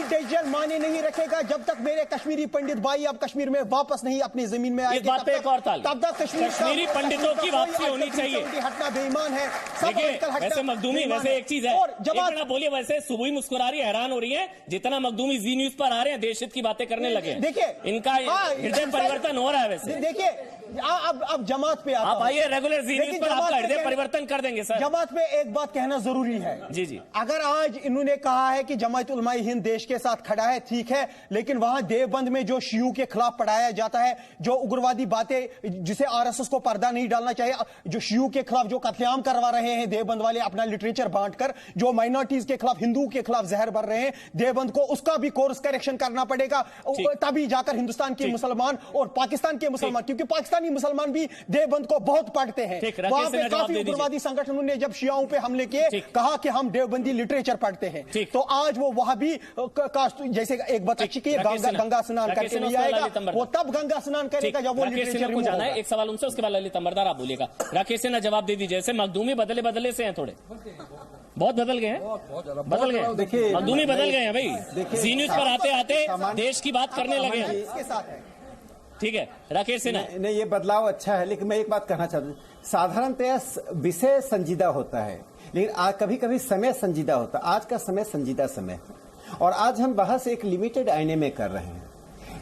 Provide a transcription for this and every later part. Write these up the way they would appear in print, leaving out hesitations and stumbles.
डेजियल माने नहीं रखेगा जब तक मेरे कश्मीरी पंडित भाई अब कश्मीर में वापस नहीं अपनी जमीन में आएंगे। बात पे एक और ताल, तब तक कश्मीरी पंडितों की वापसी होनी चाहिए। हटना बेईमान है। वैसे मखदूमी, वैसे एक चीज है, जब बोलिए, वैसे सुबह मुस्कुरा रही, हैरान हो रही है, जितना मखदूमी जी न्यूज पर आ रहे हैं देश हित की बातें करने लगे। देखिए इनका हृदय परिवर्तन हो रहा है। वैसे देखिए अब जमात पे आप आइए, रेगुलर जी न्यूज पर आपका हृदय परिवर्तन कर देंगे सर। जमात पे एक बात कहना जरूरी है। जी जी, अगर आज इन्होंने कहा है कि जमात उलमाए हिंद देश के साथ खड़ा है, ठीक है, लेकिन वहां देवबंद में जो शियों के खिलाफ पढ़ाया जाता है, जो उग्रवादी बातें जिसे आरएसएस को पर्दा नहीं डालना चाहिए, जो शियों के खिलाफ जो कत्लेआम करवा रहे हैं देवबंद वाले अपना लिटरेचर बांटकर, जो माइनॉरिटीज के खिलाफ, हिंदुओं के खिलाफ जहर भर रहे हैं देवबंद को, उसका भी कोर्स करेक्शन करना पड़ेगा, तभी जाकर हिंदुस्तान के मुसलमान और पाकिस्तान के मुसलमान, क्योंकि पाकिस्तानी मुसलमान भी देवबंद को बहुत पढ़ते हैं। वहां पे काफी उग्रवादी संगठनों ने जब शियाओं पे हमले किए कहा कि हम देवबंदी लिटरेचर पढ़ते हैं, तो आज वो वहां भी जैसे एक बात अच्छी की गंगा स्नान करके नहीं आएगा, वो तब गंगा स्नान करेगा जब वो लिटरेचर को जाना है। एक सवाल उनसे, उसके बाद ललित अंबरदार आप बोलिएगा। राकेश सिन्हा जवाब दे दीजिए। जैसे मखदूमी बदले से हैं, थोड़े बहुत बदल गए हैं, बदल गए। देखिए मखदूमी बदल गए हैं भाई, जी न्यूज पर आते आते देश की बात करने लगे हैं। इसके साथ है, ठीक है राकेश सिन्हा। नहीं, ये बदलाव अच्छा है, लेकिन मैं एक बात कहना चाहता हूँ, साधारणतया विषय संजीदा होता है, लेकिन कभी कभी समय संजीदा होता है। आज का समय संजीदा समय है और आज हम बहस एक लिमिटेड आईने में कर रहे हैं।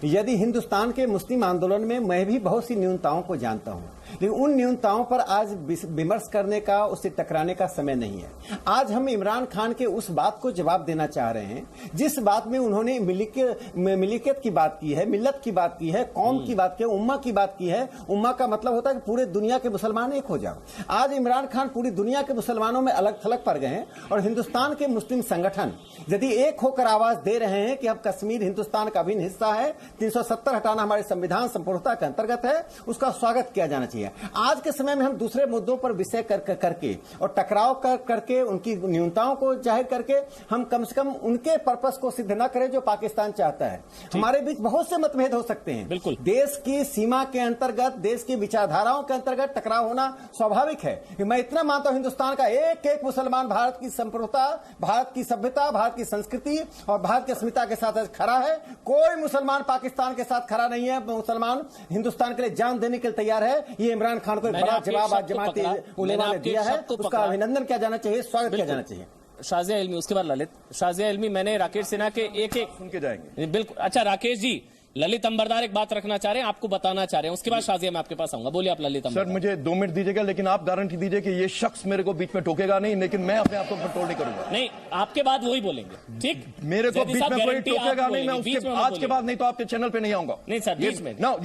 यदि हिंदुस्तान के मुस्लिम आंदोलन में मैं भी बहुत सी न्यूनताओं को जानता हूं, लेकिन उन न्यूनताओं पर आज विमर्श करने का, उससे टकराने का समय नहीं है। आज हम इमरान खान के उस बात को जवाब देना चाह रहे हैं जिस बात में उन्होंने मिलिकियत की बात की है, मिल्लत की बात की है, कौम की बात की है, उम्मा की बात की है। उम्मा का मतलब होता है कि पूरे दुनिया के मुसलमान एक हो जाओ। आज इमरान खान पूरी दुनिया के मुसलमानों में अलग थलग पड़ गए हैं और हिंदुस्तान के मुस्लिम संगठन यदि एक होकर आवाज दे रहे हैं कि अब कश्मीर हिंदुस्तान का अभिन्न हिस्सा है, 370 हटाना हमारे संविधान संपूर्णता के अंतर्गत है, उसका स्वागत किया जाना चाहिए। आज के समय में हम दूसरे मुद्दों पर विषय करके और टकराव करके उनकी न्यूनताओं को जाहिर करके हम कम से कम उनके पर्पस को सिद्ध न करें जो पाकिस्तान चाहता है। हमारे बीच बहुत से मतभेद हो सकते हैं, बिल्कुल देश की सीमा के अंतर्गत, देश की विचारधाराओं के अंतर्गत टकराव होना स्वाभाविक है। मैं इतना मानता हूं हिंदुस्तान का एक एक मुसलमान भारत की संप्रभुता, भारत की सभ्यता, भारत की संस्कृति और भारत की अस्मिता के साथ खड़ा है। कोई मुसलमान पाकिस्तान के साथ खड़ा नहीं है। मुसलमान हिंदुस्तान के लिए जान देने के लिए तैयार है। ये इमरान खान को एक बड़ा जवाब आज जमात उलेमा ने दिया है, उसका अभिनंदन किया जाना चाहिए, स्वागत किया जाना चाहिए। शाजिया इल्मी, उसके बाद ललित। शाजिया इल्मी, मैंने राकेश सिन्हा के एक सुन के जाएंगे, बिल्कुल। अच्छा राकेश जी, ललित अंबरदार एक बात रखना चाह रहे हैं, आपको बताना चाह रहे हैं, उसके बाद शाजिया मैं आपके पास आऊंगा। बोलिए आप ललित अंबरदार। सर मुझे 2 मिनट दीजिएगा, लेकिन आप गारंटी दीजिए कि ये शख्स मेरे को बीच में टोकेगा नहीं, लेकिन मैं अपने आप को कंट्रोल नहीं करूंगा। नहीं, आपके बाद वही बोलेंगे, ठीक? मेरे को बीच में कोई टोकेगा नहीं, मैं उसके आज के बाद नहीं तो आपके चैनल पे नहीं आऊंगा। नहीं सर, बीच में नो,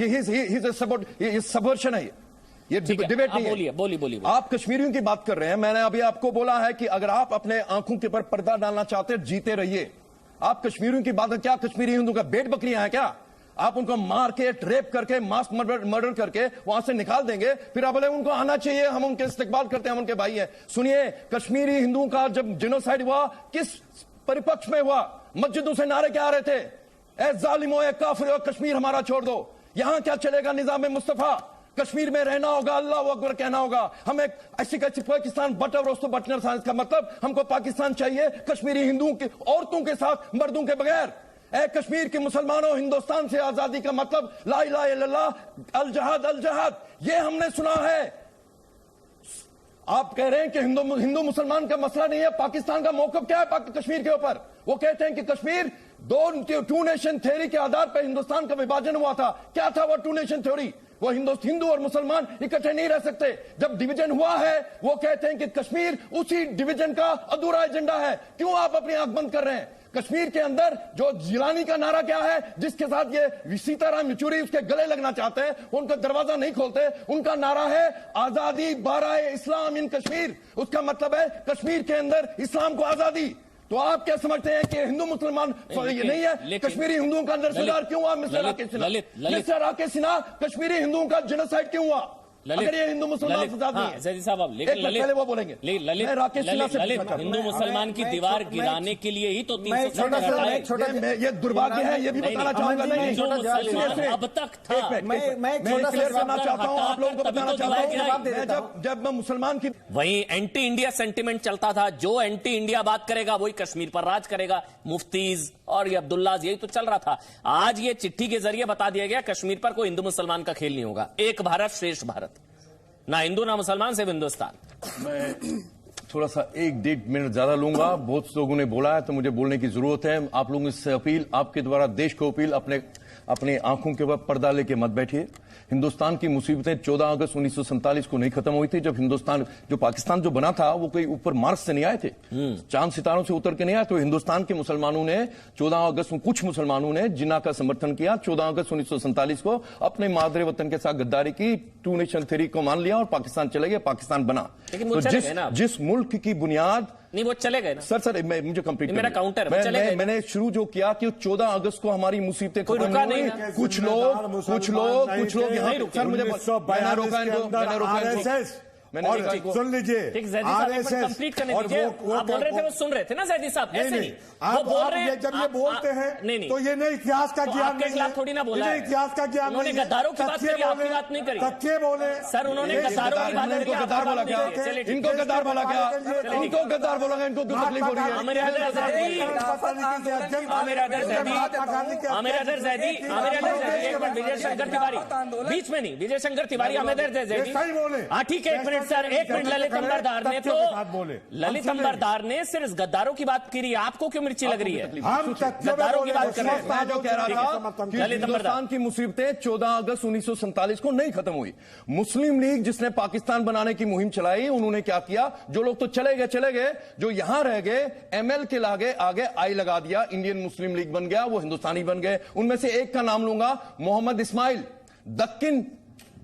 ये सबवर्शन है, ये डिबेट नहीं है। बोलिए। आप कश्मीरियों की बात कर रहे हैं, मैंने अभी आपको बोला है कि अगर आप अपने आंखों के ऊपर पर्दा डालना चाहते हैं, जीते रहिए। आप कश्मीरियों की बात, क्या कश्मीरी हिंदू का बेट बकरियां हैं क्या? आप उनको मार के, ट्रेप करके, मास मर्डर करके वहां से निकाल देंगे, फिर आप बोले उनको आना चाहिए, हम उनके इस्तेकबाल करते हैं, हम उनके भाई हैं। सुनिए, कश्मीरी हिंदुओं का जब जिनोसाइड हुआ, किस परिपक्ष में हुआ? मस्जिदों से नारे क्या आ रहे थे? ए जालिमो, ए काफिरो, कश्मीर हमारा छोड़ दो। यहां क्या चलेगा? निजाम मुस्तफा। कश्मीर में रहना होगा, अल्लाह अकबर कहना होगा। हम एक ऐसी पाकिस्तान बट और उसको बटनर साइंस का मतलब हमको पाकिस्तान चाहिए कश्मीरी हिंदुओं के, औरतों के साथ, मर्दों के बगैर। ए कश्मीर के मुसलमानों, हिंदुस्तान से आजादी का मतलब ला इलाहा इल्लल्लाह, अल जहाद अल जहाद, ये हमने सुना है। आप कह रहे हैं कि हिंदू मुसलमान का मसला नहीं है। पाकिस्तान का मौकफ क्या है कश्मीर के ऊपर? वो कहते हैं कि कश्मीर टू नेशन थ्योरी के आधार पर हिंदुस्तान का विभाजन हुआ था। क्या था वो टू नेशन थ्योरी? वो हिंदू और मुसलमान इकट्ठे नहीं रह सकते। जब डिवीजन हुआ है, वो कहते हैं कि कश्मीर उसी डिवीजन का अधूरा एजेंडा है। क्यों आप अपनी आंख बंद कर रहे हैं? कश्मीर के अंदर जो जिलानी का नारा क्या है, जिसके साथ ये सीताराम येचुरी उसके गले लगना चाहते हैं, उनका दरवाजा नहीं खोलते। उनका नारा है आजादी बाराए इस्लाम इन कश्मीर। उसका मतलब है कश्मीर के अंदर इस्लाम को आजादी। तो आप क्या समझते हैं कि हिंदू मुसलमान ये नहीं है? कश्मीरी हिंदुओं का नरसंहार क्यों हुआ? मिस्टर राकेश सिन्हा, कश्मीरी हिंदुओं का जेनोसाइड क्यों हुआ? अगर ये हिंदू मुसलमान साहब आप पहले वो बोलेंगे। हिंदू मुसलमान की दीवार गिराने के लिए ही तो ये दुर्भाग्य है, ये भी बताना चाहूंगा। अब तक था, मैं करना चाहता हूँ, आप लोगों को बताना चाहता हूँ, जब मैं मुसलमान की वही एंटी इंडिया सेंटिमेंट चलता था, जो एंटी इंडिया बात करेगा वही कश्मीर पर राज करेगा। मुफ्तीज और ये अब्दुल्ला, यही तो चल रहा था। आज ये चिट्ठी के जरिए बता दिया गया कश्मीर पर कोई हिंदू मुसलमान का खेल नहीं होगा। एक भारत श्रेष्ठ भारत, ना हिंदू ना मुसलमान, सिर्फ हिंदुस्तान। मैं थोड़ा सा 1-1.5 मिनट ज्यादा लूंगा। बहुत लोगों ने बोला है तो मुझे बोलने की जरूरत है। आप लोगों से अपील, आपके द्वारा देश को अपील, अपने आंखों के ऊपर पर्दा लेके मत बैठिए। हिंदुस्तान की मुसीबतें 14 अगस्त 1947 को नहीं खत्म हुई थी। जब पाकिस्तान जो बना था वो कोई ऊपर मार्स से नहीं आए थे, चांद सितारों से उतर के नहीं आए। तो हिंदुस्तान के मुसलमानों ने 14 अगस्त में, कुछ मुसलमानों ने जिन्ना का समर्थन किया, 14 अगस्त 1947 को अपने मादरे वतन के साथ गद्दारी की, 2 नेशन थ्योरी को मान लिया और पाकिस्तान चले गए, पाकिस्तान बना। तो जिस मुल्क की बुनियाद नहीं, वो चले गए ना सर मुझे कंप्लीट मेरा काउंटर मैंने शुरू जो किया कि 14 अगस्त को हमारी मुसीबतें खत्म नहीं हुई। कुछ लोग यहाँ सर मुझे मैंने रोका इनको, मैंने सुन लीजिए, कंप्लीट करने दीजिए। आप बोल रहे थे, वो सुन रहे थे ना जैदी साहब, ऐसे नहीं वो बोल रहे हैं। जब ये बोलते हैं तो ये नहीं इतिहास का ज्ञान आपके खिलाफ थोड़ी ना बोला है, इतिहास का ज्ञान। उन्होंने गद्दारों की बात करी, आपकी बात नहीं करी। तथ्य बोले सर, उन्होंने गद्दारों की बात करी। इनको गद्दार बोला क्या? इनको गद्दार बोला क्या? इनको गद्दार बोला क्या? इनको क्यों तकलीफ हो रही है? आमिर हैदर जैदी, एक मिनट, विजय शंकर तिवारी बीच में नहीं, विजय शंकर तिवारी, आमिर हैदर जैदी, हाँ ठीक है, एक मिनट सर, एक मिनट। ललित अंबरदार ने तो ललित अंबरदार ने सिर्फ गद्दारों की बात करी, आपको क्यों मिर्ची लग रही है? हम गद्दारों की बात कर रहे हैं। मैं जो कह रहा था कि हिंदुस्तान की मुसीबतें 14 अगस्त 1947 को नहीं खत्म हुई। मुस्लिम लीग जिसने पाकिस्तान बनाने की मुहिम चलाई, उन्होंने क्या किया? जो लोग तो चले गए, जो यहां रह गए, ML के आगे आई लगा दिया, इंडियन मुस्लिम लीग बन गया, वो हिंदुस्तानी बन गए। उनमें से एक का नाम लूंगा, मोहम्मद इस्माइल। दक्षिण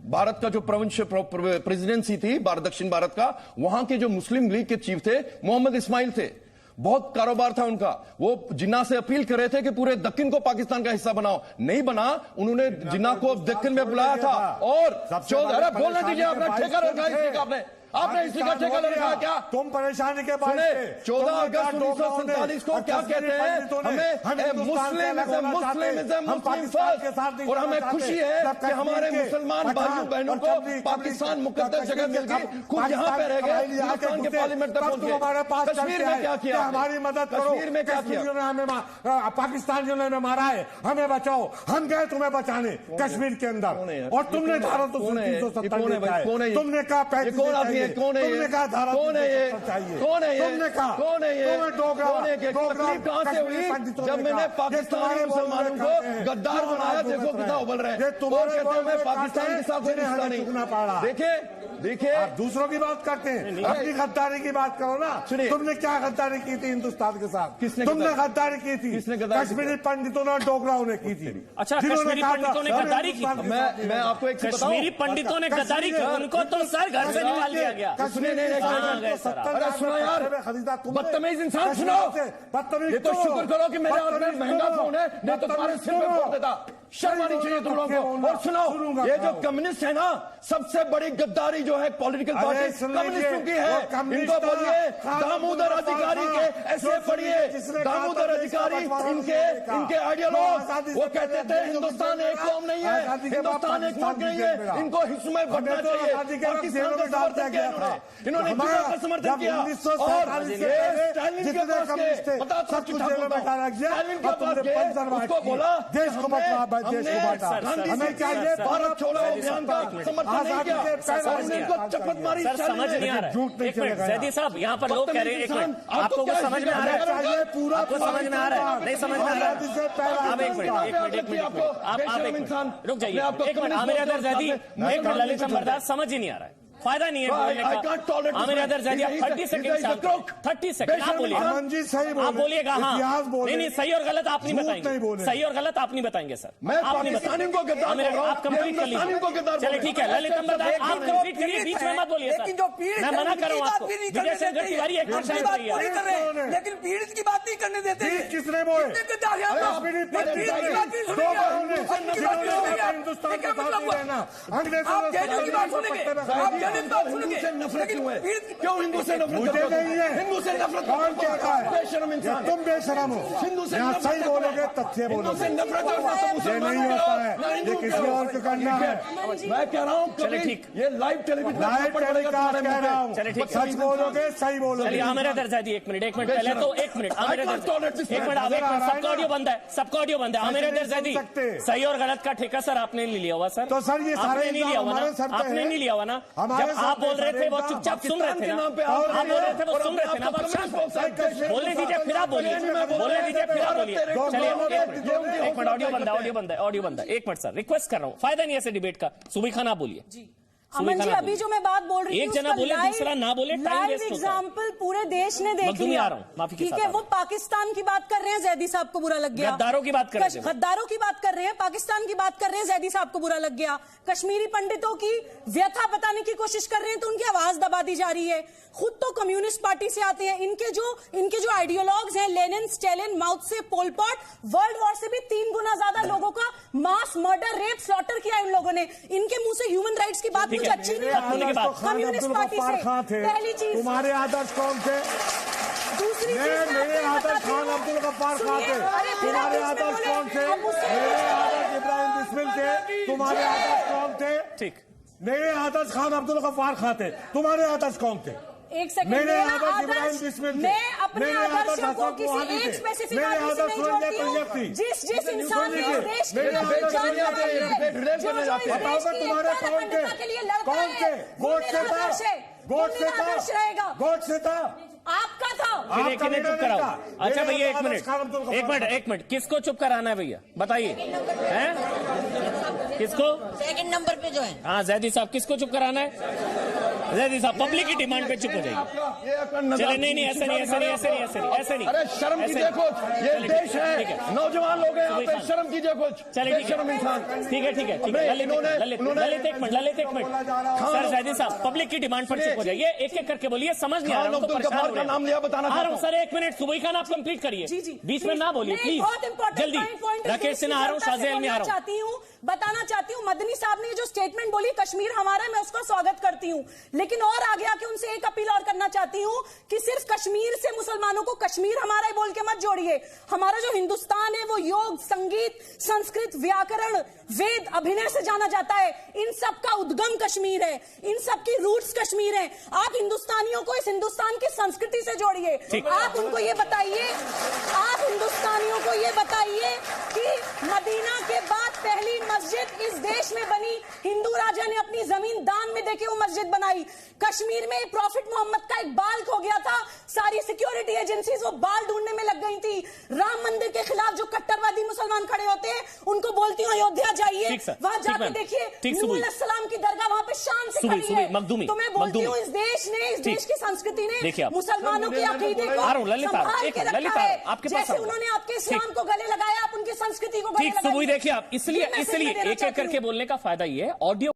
भारत का जो प्रेसिडेंसी थी, दक्षिण भारत का, वहां के जो मुस्लिम लीग के चीफ थे मोहम्मद इस्माइल थे। बहुत कारोबार था उनका। वो जिन्ना से अपील कर रहे थे कि पूरे दक्षिण को पाकिस्तान का हिस्सा बनाओ, नहीं बना। उन्होंने जिन्ना को दक्षिण में बुलाया था और 14 बोलने दीजिए, आपने ठेका रखा इसी का, आपने इसी का ठेका रखा क्या? तुम परेशानी के बाद 14 अगस्त 1947 को क्या कहते हैं? हमें मुस्लिम फर्स्ट, और हमें खुशी है कि हमारे मुसलमान भाइयों बहनों को पाकिस्तान मुकद्दस जगह मिल गई। कुछ यहाँ पे रह गए, हिंदुस्तान के पार्लियामेंट तक पहुंच गए। कश्मीर में क्या किया? हमारी मदद करो। कश्मीर में क्या किया? हमें पाकिस्तानियों ने मारा है, हमें बचाओ। हम गए तुम्हें बचाने कश्मीर के अंदर, और तुमने धारा 370 तुमने कहा कौन है ये? कौन है ये? तुमने कहा कौन है ये? तकलीफ कहां से हुई? जब मैंने पाकिस्तानी मुसलमानों को गद्दार बनाया। देखो कितना उबल रहे हैं, और कहते हैं मैं पाकिस्तान के साथ कोई रिश्ता नहीं। देखिए आप दूसरों की बात करते हैं, अपनी गद्दारी की बात करो ना। तुमने क्या गद्दारी की थी हिंदुस्तान के साथ? तुमने गद्दारी की थी, कश्मीरी पंडितों ने, डोगराओं ने की थी। अच्छा, कश्मीरी पंडितों ने गद्दारी की? मैं आपको एक कश्मीरी पंडितों ने गद्दारी की, उनको तो सर घर से निकाल दिया गया। सुनो यार, बदतमीज इंसान, सुनो। ये तो शुक्र करो कि मेरे हाथ में महंगा फोन है, नहीं तो तुम्हारे सिर में फोड़ देता। शर्म आनी चाहिए तुम लोगों को। और सुनो, ये जो कम्युनिस्ट है ना, सबसे बड़ी गद्दारी जो है पॉलिटिकल पार्टी कम्युनिस्टों की है। इनको बोलिए दामोदर अधिकारी के ऐसे पढ़िए, दामोदर अधिकारी इनके आइडियोलॉग, वो कहते थे हिंदुस्तान एक कौम नहीं है, हिंदुस्तान एक मुल्क नहीं है, इनको हिस्सों में बढ़ना चाहिए। पाकिस्तान का समर्थन किया इन्होंने, जिन्ना का समर्थन किया। और स्टालिन के पास के, बता स्टालिन के पास के, उसको बोला देश को बचा, देश को बांटा। हमें चाहिए भारत छोड़ो अभियान का समर्थन नहीं किया। चपत मारी, समझ नहीं आ रहा है। जैदी साहब, यहाँ पर लोग कह रहे हैं, एक मिनट, आपको कुछ समझ में आ रहा है? आपको समझ में आ रहा है? नहीं समझ में आ रहा है? आप एक मिनट, आप रुक जाइए, एक मिनट। आमिर हैदर जैदी, एक मिनट, ललित अंबरदार, समझ ही नहीं आ रहा है, फायदा नहीं है बोलने का। आमिर हैदर जैदी, 30 सेकंड आप बोलिएगा, आप बोलिएगा। हाँ, नहीं, सही और गलत आप नहीं बताएंगे, सही और गलत आप नहीं बताएंगे सर, आप नहीं बताएंगे। आप कंप्लीट कर लीजिए, चलिए ठीक है। ललित अंबरदार, आप कंप्लीट करिए, बीच में मत बोलिए सर, मैं मना कर रहा हूँ आपको। विजय शंकर तिवारी एक मिनट, लेकिन पीड़ित की बात नहीं करने देते। किसने बोले? आप जैदियों की बात सुनेंगे, आप जर्नलिस्ट बात सुन हिंदू के से नफरत लेकिन क्यों है? पीड़ित क्यों हिंदू से नफरत मुझे करते हो? नहीं है। हिंदू से नफरत कौन करते हो? कहता है? बेशरम इंसान। तुम बेशरम हो। हिंदू से यहाँ नफरत सही करते हो। बोलोगे, तथ्य हिंदू बोलोगे। से नफरत और ना तो ये मुसलमान नहीं के होता हो, है। ना हिंदू ये के किसी हो। और को करना है। मैं कह रहा हूँ चलिए, कभी ठीक। ये लाइव टेलीविजन लाइव टेलीकास्ट कह रहा हूँ। चलिए, ठीक। सच बोलोगे, सही बोलोगे। चलिए आमिर दर्जा दी एक मिनट पहले तो एक मिनट आमिर सबका ऑडियो बंद है, सबका ऑडियो बंद है। आमिर दर्जा दी सही और गलत का ठेका सर आपने नहीं लिया हुआ सर। तो सर ये सारे आपने नहीं लिया हुआ हमारे ना, सर पे आपने है। नहीं लिया हुआ ना। हमारे जब सर आप पे बोल रहे थे वो सारे चुपचाप सुन रहे थे ना, नाम पे आप बोल रहे थे वो और सुन रहे थे ना। अपने आप कश्मीर बोलने दीजिए फिर आप बोलिए, बोलने दीजिए फिर आप बोलिए। चलिए एक मिनट ऑडियो बंद है, ऑडियो बंद है। एक मिनट सर रिक्वेस्ट कर रहा हूँ, फायदा नहीं ऐसे डिबेट का। सुबह खान आप बोलिए। अमन जी अभी जो मैं बात बोल रही एक जना बोले दूसरा ना बोले, टाइम लाइव वेस्ट होता है। एग्जाम्पल पूरे देश ने देख मखदूमी लिया। आ रहा हूं, माफी के ठीक साथ है, आ वो पाकिस्तान की बात कर रहे हैं, जैदी साहब को बुरा लग गया। गद्दारों की बात कर रहे थे। गद्दारों की बात कर रहे हैं, पाकिस्तान की बात कर रहे हैं, जैदी साहब को बुरा लग गया। कश्मीरी पंडितों की व्यथा बताने की कोशिश कर रहे हैं तो उनकी आवाज दबा दी जा रही है। खुद तो कम्युनिस्ट पार्टी से आते हैं, इनके जो आइडियोलॉग्स हैं, लेनिन, स्टेलिन, माओ से, पोल पॉट, वर्ल्ड वॉर से भी 3 गुना ज्यादा लोगों का मास मर्डर, रेप, स्लॉटर किया इन लोगों ने। इनके मुंह से ह्यूमन राइट्स की बात मुझे अच्छी नहीं लगती। कम्युनिस्ट पार्टी से पहली चीज। तुम्हारे आदर्श कौन थे? दूसरी चीज मेरे आदर्श खान अब्दुल गफ्फार खान थे। तुम्हारे आदर्श कौन थे? मेरे आदर्श इब्राहिम बिस्मिल थे। तुम्हारे आदर्श कौन थे? ठीक। मेरे आदर्श खान अब्दुल गफ्फार खान थे। तुम्हारे आदर्श कौन थे? एक सेकंड, मेरे मेरा आदर्श इब्राहिम आदर्श, बिस्मिल थे। मैं अपने मेरे आदर्शों को हसन किसी रोहानी एक थे। स्पेसिफिक मेरे आदर्श से आदर्श नहीं सुनिए जोड़ती हूँ। पंजाब थी। जिस इंसान ने इस देश के मेरे लिए आदर्श जान सुनिए, लगाई है, रेप जो करने इस जाते हैं। देश बताओ की तुम्हारे एकता कौन थे? अखंडता के लिए लड़ता कौन है, थे? वो गोट मेरा से था? आदर्श है, वो गोट से मेरा आदर्श रहेगा। था? गोट से था? आपका था। फिर एक मिनट चुप कराओ। अच्छा भैया एक मिनट एक मिनट किसको चुप कराना है भैया बताइए, हैं किसको? सेकंड नंबर पे जो है। हाँ जैदी साहब किसको चुप कराना है? जैदी साहब पब्लिक की डिमांड पे चुप हो जाइए। चले नहीं ऐसे नहीं। अरे शर्म कीजिए कुछ, ये देश है, नौजवान लोग हैं यहाँ पे, शर्म कीजिए कुछ। चले शर्म इंसान। ठीक है ललित एक मिनट सर, जैदी साहब पब्लिक की डिमांड पर चुप हो जाइए। एक करके बोलिए, समझ नहीं आ रहा हूं तो परेशान हो रहे हैं। नाम लिया बताना आ रहा हूं सर, एक मिनट। सुबह खान आप कंप्लीट करिए, बीच में ना बोलिए प्लीज। जल्दी राकेश सिन्हा आ रहा हूं, शाहजेल में आ रहा हूं। बताना चाहती हूँ, मदनी साहब ने जो स्टेटमेंट बोली कश्मीर हमारा, मैं उसका स्वागत करती हूँ, लेकिन और आगे आके उनसे एक अपील और करना चाहती हूँ कि सिर्फ कश्मीर से मुसलमानों को कश्मीर हमारा ही बोल के मत जोड़िए। हमारा जो हिंदुस्तान है वो योग, संगीत, संस्कृत, व्याकरण, वेद, अभिनय से जाना जाता है। इन सब का उद्गम कश्मीर है, इन सब की रूट्स कश्मीर है। आप हिंदुस्तानियों को इस हिंदुस्तान की संस्कृति से जोड़िए। आप उनको ये बताइए, आप हिंदुस्तानियों को ये बताइए कि मदीना के बाद पहली मस्जिद इस देश में बनी, हिंदू राजा ने अपनी जमीन दान में देके वो मस्जिद बनाई। कश्मीर में प्रॉफिट मोहम्मद का एक बाल खो गया था, सारी सिक्योरिटी एजेंसीज वो बाल ढूंढने में लग गई थी। राम मंदिर के खिलाफ जो कट्टरवादी मुसलमान खड़े होते हैं उनको बोलती हूँ अयोध्या जाइए, वहां जाके देखिए नूह अलैहिस्सलाम की दरगाह वहां पे शान से खड़ी है। तो मैं बोलती हूँ इस देश ने, इस देश की संस्कृति ने मुसलमानों की अकीदे को संभाल के रखा है। जैसे उन्होंने आपके इस्लाम को गले लगाया, आप उनकी संस्कृति को गले लगाइए। देखिए आप इसलिए एक करके बोलने का फायदा ये है, ऑडियो